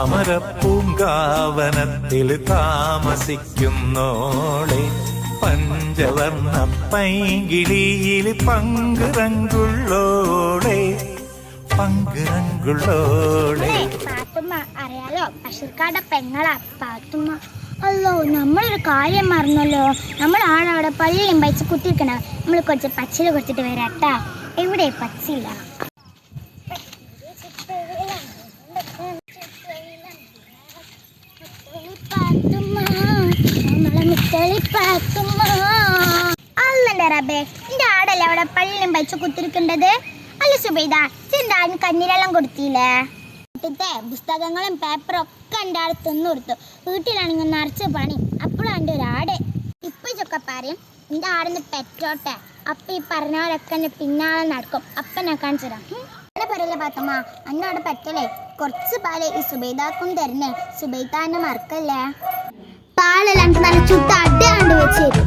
താമരപ്പൂങ്കാവനത്തിൽ താമസിക്കുന്നോളെ പഞ്ചവർണ്ണ പൈങ്കിളിയിൽ പങ്കുറങ്കുള്ളോളെ പങ്കുറങ്കുള്ളോളെ. പാത്തുമ്മ അറിയാലോ, ബഷീർക്കാടെ പെങ്ങളാ പാത്തുമ്മ. അല്ലോ, നമ്മളൊരു കാര്യം മറന്നല്ലോ. നമ്മൾ ആടവിടെ പള്ളിയും പൈച്ച് കുത്തിരിക്കണ. നമ്മൾ കുറച്ച് പച്ചില കൊടുത്തിട്ട് വരാട്ടാ. എവിടെ പച്ചില? അല്ലന്റെ റബ്ബേ, എന്റെ ആടല്ലേ അവിടെ പള്ളിയും പൈച്ച് കുത്തിരിക്കേണ്ടത്? അല്ല സുബൈദ, ചെന്താടിന് കണ്ണീരെല്ലാം കൊടുത്തില്ലേ? പുസ്തകങ്ങളും പേപ്പറും ഒക്കെ എൻ്റെ ആട് തിന്നു കൊടുത്തു. വീട്ടിലാണെങ്കിൽ നിറച്ച് പണി. അപ്പോഴാണ് എൻ്റെ ഒരാട്. ഇപ്പൊ ഇതൊക്കെ പറയും എൻ്റെ ആടിന് പെറ്റോട്ടെ, അപ്പൊ ഈ പറഞ്ഞവരൊക്കെ എൻ്റെ പിന്നാലെ നടക്കും. അപ്പൊ ഞാൻ കാണിച്ചു തരാം. പറയല്ലേ പാത്തമ്മ, എന്നോട് പറ്റല്ലേ? കുറച്ച് പാല് ഈ സുബൈദാക്കും തരുന്നേ. സുബൈദ എന്നെ മറക്കല്ലേ? പാലെല്ലാം നല്ല ചുട്ട അടയാണ്ട് വെച്ച് തരും.